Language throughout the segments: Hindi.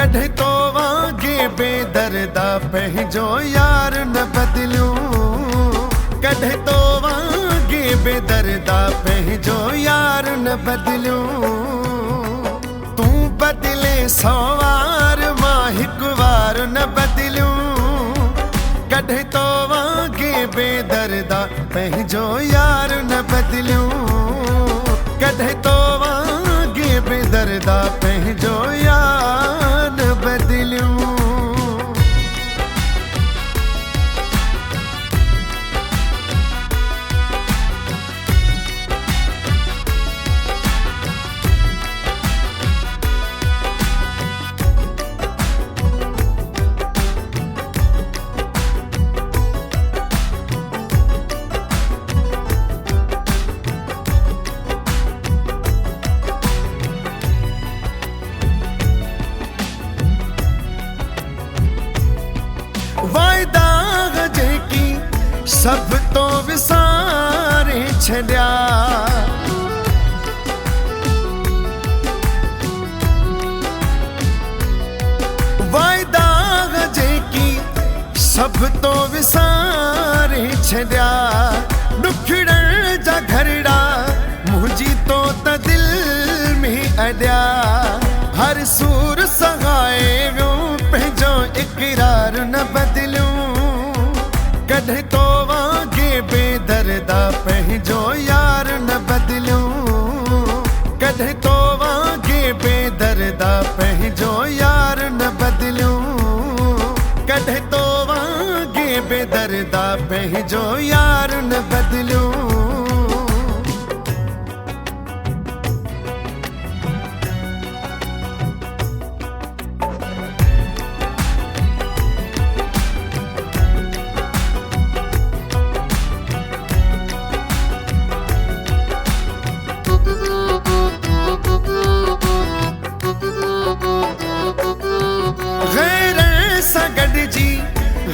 कढे तो वागे बेदर्दा पंहिंजो यार न बदलियूं। कढे तो वागे बेदर्दा पंहिंजो यार न बदलियूं। तू बदले 100 वार मां हिकु वार न बदलियूं। कढे तो वागे बेदर्दा पंहिंजो यार न बदलियूं। कढे तो वागे बेदर्दा पंहिंजो यार न बदलियूं। वायदा जेकी सब तो विसारे छॾिया। वायदा जेकी सब तो विसारे छॾिया। ॾुखड़नि जा घरड़ा मुंहिंजी तो त दिल में अॾिया। हर सूर सहाए वियो पंहिंजो इक़रार न बदलियूं। कढे तो वागे बेदर्दा पंहिंजो यार न बदलियूं। कढे तो वागे बेदर्दा पंहिंजो यार न बदलियूं। कढे तो वागे बेदर्दा पंहिंजो यार न बदलियूं।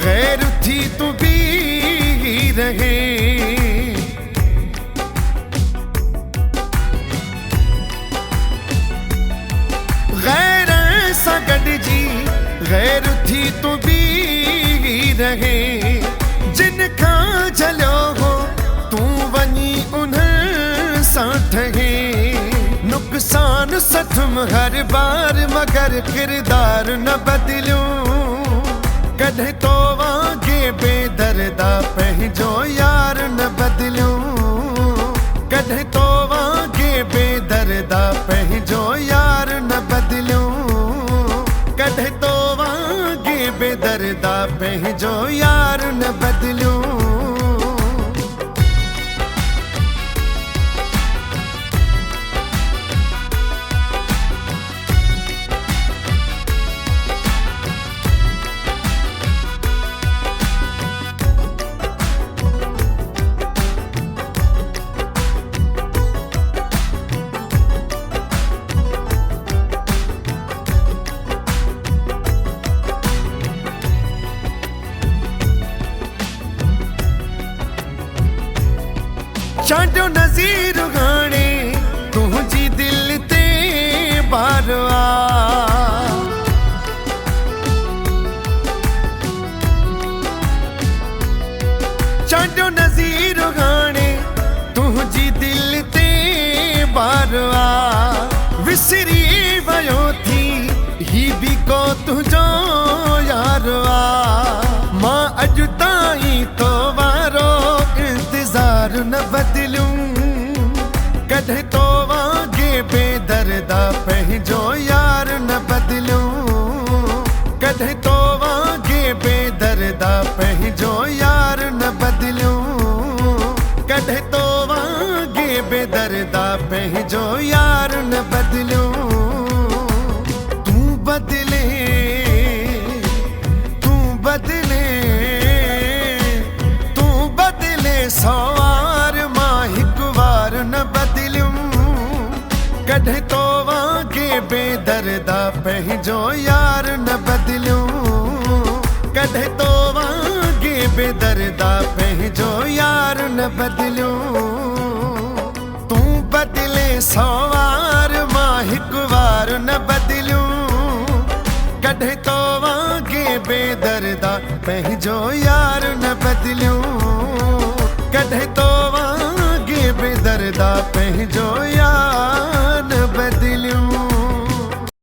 गैर थी तू भी रहे। गैर सगड़ जी गैर थी तू भी रहे। जिन खां झलियो हो तू वञी उन्हनि सां ठहे। नुक़सान सथुम हर बार मगर किरदार न बदलियूं। कढे तो वागे बेदर्दा पंहिंजो यार न बदलियूं। कढे तो वागे बेदर्दा पंहिंजो यार न बदलियूं। कढे तो वागे बेदर्दा पंहिंजो यार न बदलियूं। चांडियो नज़ीर हाणे तुंहिंजी दिल ते बार आ। चांडियो नज़ीर हाणे तुंहिंजी दिल ते बार आ। विसरी वियो थी ही बि को तुंहिंजो यार आ। मां अॼु ताईं तो वारो इंतज़ार न बदलियूं। कढे तो वागे बेदर्दा पंहिंजो यार न बदलियूं। कढे तो वागे बेदर्दा पंहिंजो यार न बदलियूं। कढे तो वागे बेदर्दा पंहिंजो यार न बदलियूं। तू बदले तू बदले तू बदले 100 वार मां हिकु वार न बदलियूं। कढे तो वागे बेदर्दा पंहिंजो यार न बदलियूं। कढे तो वागे बेदर्दा पंहिंजो यार न बदलियूं। तू बदले 100 वार मां हिकु वार न बदलियूं। कढे तो वांगे बेदर्दा पंहिंजो यार न बदलियूं कढे तो वांगे बेदर्दा पंहिंजो यार